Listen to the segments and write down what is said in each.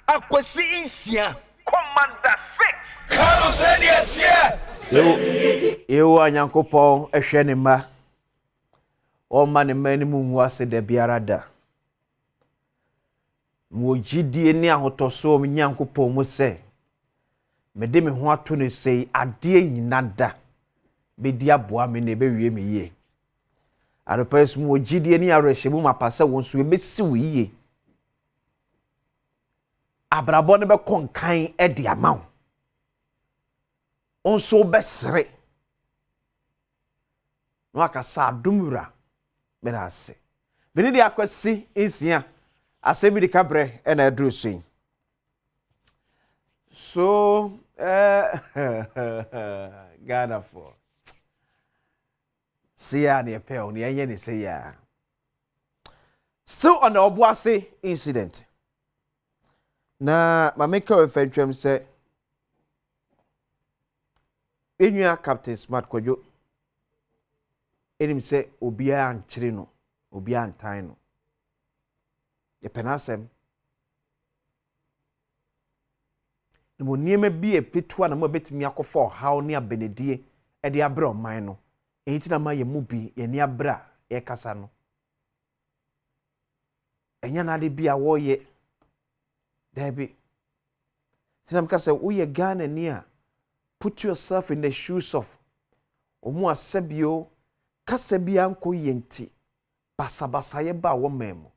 akwasi insia commander 6 kano senior Ewo anyankopon ehwe ne ma o ma ne mani mu hu ase da biara da mo gidie ni ahotoso o nyankopon mu se mede me ho ato ne sei ade nyina da be di aboa me ne be wie me ye aropes mo gidie ni arehye mu mapasa won so be si wo ye abrabo ne be konkan e de amaw onso besre no akasa dumura benase beni de akwasi ensia Asem Yi Di Ka bre e na adru so Ghana for Sia ne pe on ye ne say ya still on the Oboasi incident na mameka we fantwam say enua Captain Smart Kwadwo enim say obia ankyere no obia antan no ye penasem no niema bi epetua na mo betimi akofo haw ne abenedie e de abra oman no enti na ma ye mu bi ye ne abra ye kasa no enya na de bia wo ye debi tinam kasa wo ye Ghana ni a put yourself in the shoes of omu asebio kasa bia nko yenti basabasa ye ba wo memo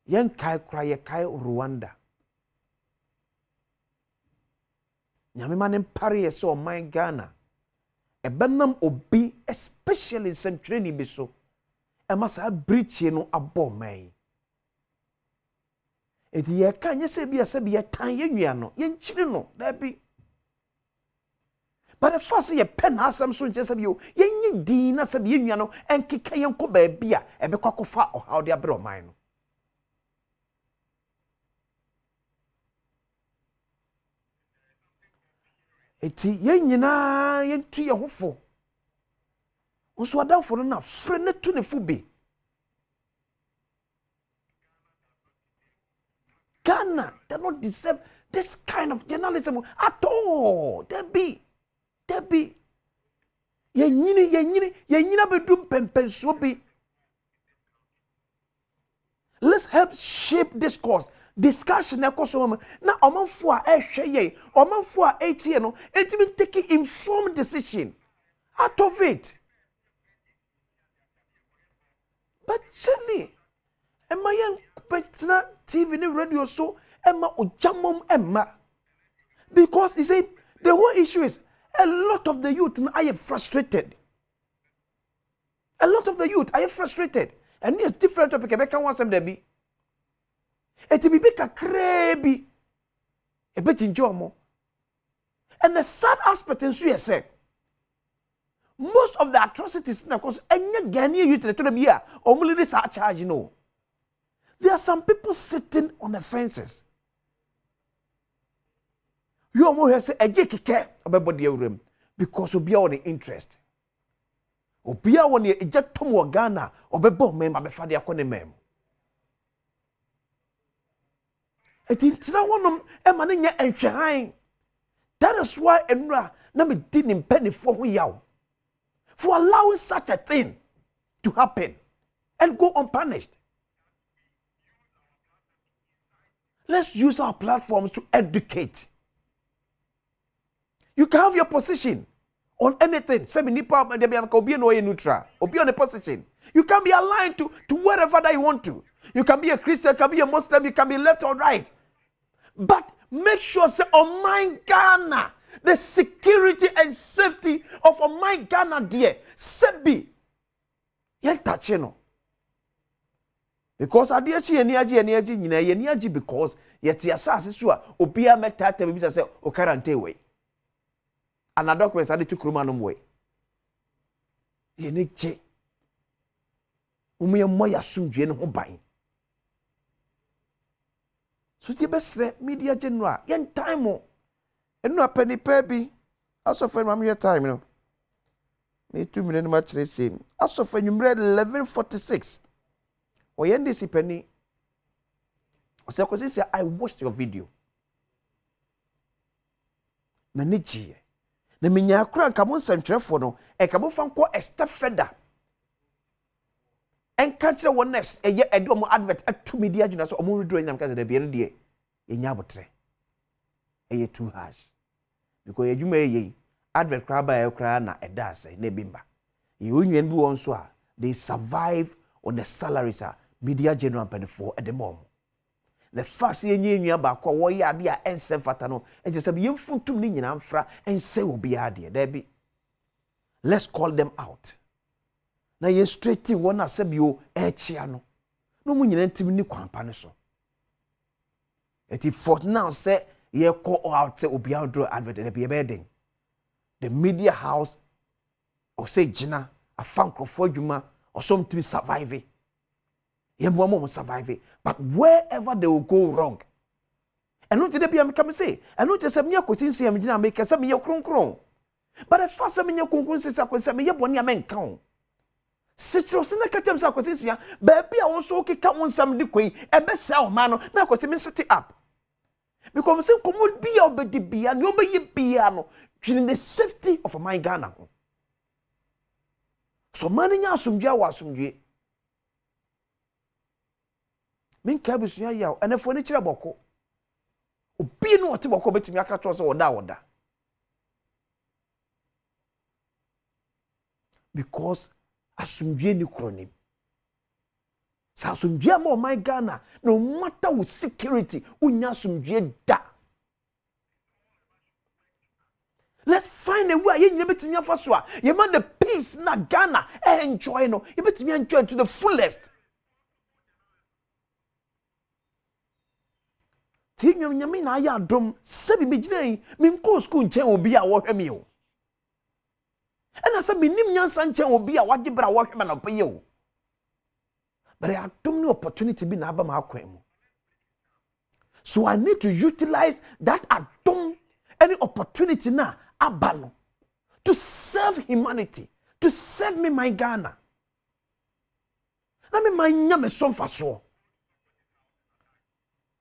yen kai kra ye kai Rwanda nyame manem pare so my Ghana ebenam obi especially in century bi so e masa brichi no abo man eti ye kan ye se bia tan ye nwia no ye nchiri no da bi but the first ye pen asem so nche se bio ye nyi din na se bia nwia no enkeka ye nko ba bia e be kwakofa o how de abro man no eti ye nyina ye ntu ye hofo nso adamfo no na fre ne tu ne fu bi Ghana does not deserve this kind of journalism at all. Debbie. Ye nyina bedum pempenso bi. Let's help shape discourse. Discussion na koso na omanfo a ehwe ye, omanfo a etie no, etimi take informed decision out of it. But Jenny, Emma young Petra TV and radio so Emma Ojamom Emma. Because he said the whole issue is a lot of the youth are frustrated. A lot of the youth are frustrated. And it's different topic. I can want some debi. It be big a crabby. A bit in Jomo. And the sad aspect in Suya most of the atrocities, of course, any Ghanaian youth to be here, only this are charge, you know. There are some people sitting on the fences. You almost say a jekike about the room because you be on the interest. Or be on the ejectum Ghana or be bomb member before the akone mem. It is now one of Emmanuel and Shine. That is why Enra never didn't penny for you. For allowing such a thing to happen and go unpunished. Let's use our platforms to educate. You can have your position on anything. Say nipa obi no neutral. Obi on a position. You can be aligned to wherever that you want to. You can be a Christian, you can be a Muslim, you can be left or right. But make sure say on my Ghana, the security and safety of my Ghana dear, sebi. Yen touch no. Because adiachi eniaji nyina eniaji because yeti asase so a obia metata bi say o quarantine way. Ana documents ade to kroma no way. Ye ne che. Umuye moya sumdwe ne ho ban. So ti besre media general yen time o. Enu apani pa bi asofa mam ye time no. Me 2 minutes much the same. Asofa number 11:46. Oyende sipeni Osekosi say I watched your video. Na neji. Na menya akura nka mo nsentwerefo no, e ka mo fa nko a step further. En kachire wonness eye ede omo advert atu media adwuna so omo redro nyam kaza da bia no de enya abotre. Eye too harsh. Because adwuma eye advert kra ba e kra na eda ase na bimba. Ye onwen bi won so a they survive on the salaries media general and for at the moment. The first year you ba kwa wo ya de a ense fata no enje se be yemfuntum ni nyina mfra ense obi ade there be. Let's call them out. Na ye straighting one asebio echia no. No mu nyina ntim ni kwampa ne so. Eti for now say ye call out say obi draw advert there be bedding. The media house or say jina a fankrofo adwuma or something survive. Yemwa survive, but wherever they will go wrong. And not today, I'm coming say, and not just a mere question, see, I'm make a semi cron. But a fast semi conclusions, I could say, me a men count. Citrus in the catem sacosia, baby, I also come on some degree, a best sell man, now because me set it up. Because some commode be over the piano, you be piano, in the safety of my Ghana. So, money, some jawas, some ye. Min kabisu ya yaw anafo ni kire boko obi no ote boko betimi aka to so oda because asumdwe ni kronim sa asumdwe ma my Ghana no matter with security unya asumdwe da. Let's find a way ye nyina betimi afa so a ye man the peace na Ghana enjoy no ye betimi enjoy to the fullest. Tinyo nyame na ya adom sebi megina min ko school nchen obi a wo hweme o ena sebi nim nyansa nchen obi a wage bra wo hweme na peye o but I adom no opportunity bi na aba ma akwan mu. So I need to utilize that adom any opportunity na abano to serve humanity, to serve me my Ghana. Na me my nyame so mfaso.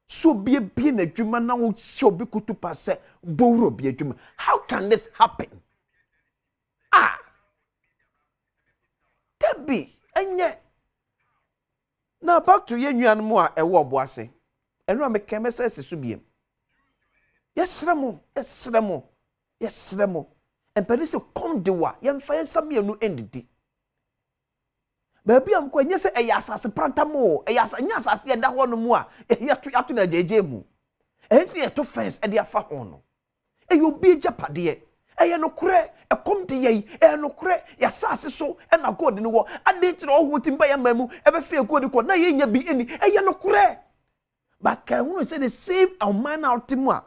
So be na juma na wo show be kutu passe bowro be juma. How can this happen? Debi enye. Now back to ye nuanmu a ewo Oboasi. Enu me kemese sesu biem. Yesremo. Empedi se kom de wa yemfa yensam ye nu endidi. Baby am kwa nyese asase prantamo nya asase ye da ho no mu a yeto na jeje mu enti ye to fence e de afa ho no yo bi japade ye no kure e kom de ye no kure ya asase so e na god ni wo ade ti no ho timba ya mamu e be fe god ko na ye nya bi eni ye no kure ba ka hu say the same man out mu a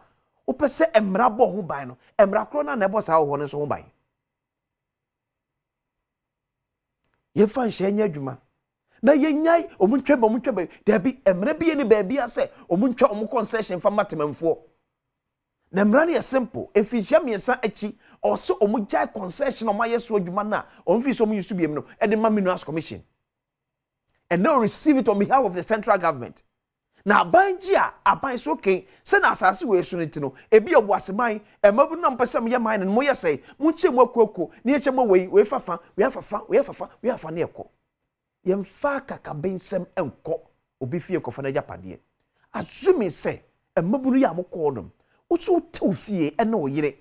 o pese emra bo ho ban no emra kro na ebo sa ho no so ho ban. Ye fan shenya adwuma na ye nyai omuntweba dabi emre bi ni baabi ase omuntwa omu concession fa matemamfo na emra ne simple efihia miensa achi ose omujai concession omaye so adwuma na omfi so omuyisu biem no e de ma minerals commission and now receive it on behalf of the central government. Na abanjia aban so okay se na asase we so nti no ebi Oboasi man emabu na mpesam ye man no mo yesai munche mu akoko ne ye chemo we fafa we afa ne ekọ yemfa kaka bensem enko obi fie kofa na japade azumi se emabu no ya mokọ no utu tew fie ene oyire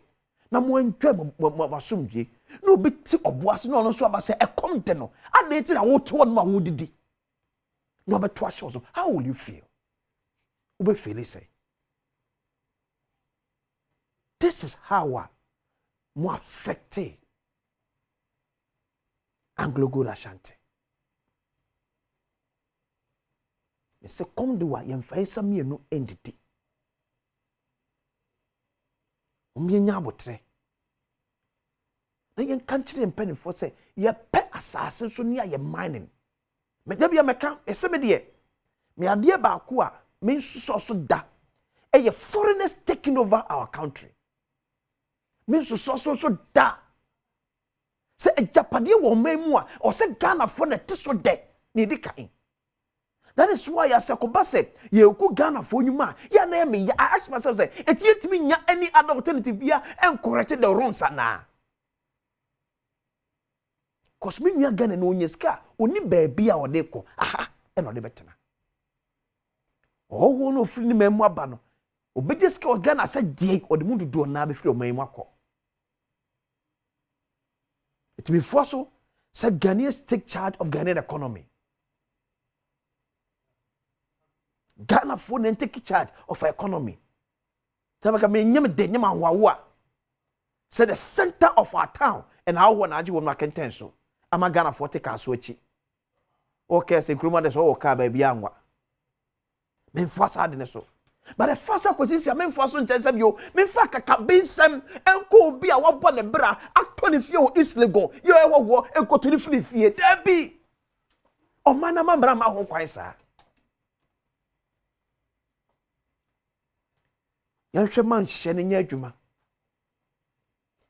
na mo antwa masomdwe na obi ti Oboasi no so aba se ekom de no ade ti na wo to no ma wo didi no beto ahye so. How will you feel? Ube feel say this is how more affected Anglo-Gold Ashanti. Me se come do wa yemfa nsam ye no endidi nya abotre na yen kanchire mpanifo say ye pe asase so ne ye mining me da bia meka eseme de me ade ba ko a me so da e foreigners taking over our country. Me so da se ejapade wo memu a o se Ghana for na tiso de ne di kan That is why I say Kobase, you go Ghana for you ma. Ya na me, I ask myself say, it yet me nya any other alternative here and corrected the wrongs na. Cause me nya Ghana no nyeska, oni baby a ode ko. Aha, e no de betena. Oh no free ni memu aba no. Obeje ska Ghana say die ode mu dodo na be free o memu akọ. It be force so say Ghanaians take charge of Ghanaian economy. Ghana for and take charge of our economy. Tamaka me nyame de nyama wawa. Say the center of our town and how one aji won makenten so. Ama Ghana for take aso echi. Okay, say kruma de so o ka ba bia anwa. Me fasa de ne so. But the fasa kwesi sia me faso ntensem yo. Me fa kaka bensem enko obi a wabo ne bra atoni fie o Islego. Yo e wo enko to ni fie dabi. O mana mambra ma ho kwan sa. Yanhwe man hye ne nya adwuma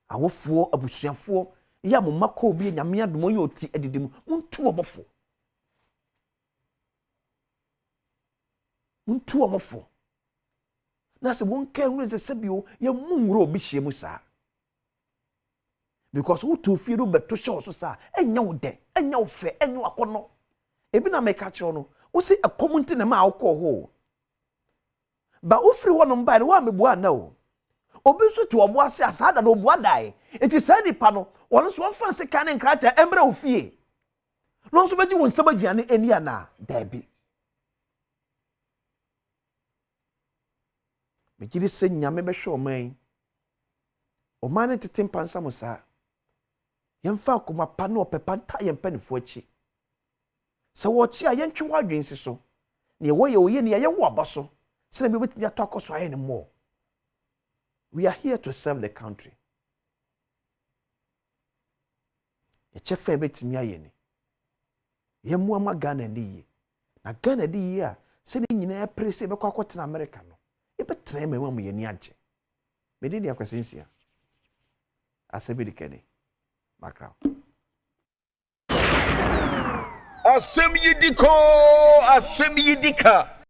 awofuo abusuafo ya mo mako bi nyame adomo ye oti edidim muntu omofo na se won ka hu se sebio ye munwuro obi hye mu sa because who to feel beto show so sa enya wo de enya wo fe enya akono ebi na meka kire no wo se akomunti na ma akọ ho ba ofri wono mba ne wa mebu na o obi so to Oboasi asada no obu adai enti sa nipa no wono so fanse kan nkrata emre ofie no so beji won sabaduane eni ana dabi me gidi se nyame be hwe oman tete mpansa mo sa yemfa akoma pa na opepa nta yempanifo achi se wo chi a yentwe wadwensi so ne wo ye oye ne ye wo abaso se na be betimi atako so aye ne mo. We are here to serve the country. Ye chefe betimi aye ne ye mu ama Ghana ndi ye na Ghana di ye a se ne nyina ya prese be kwa kwotena America no e betra me mu ye ni age me di akwasensia Asem Yi Di Ka background. Asem Yi Di Ka, Asem Yi Di Ka.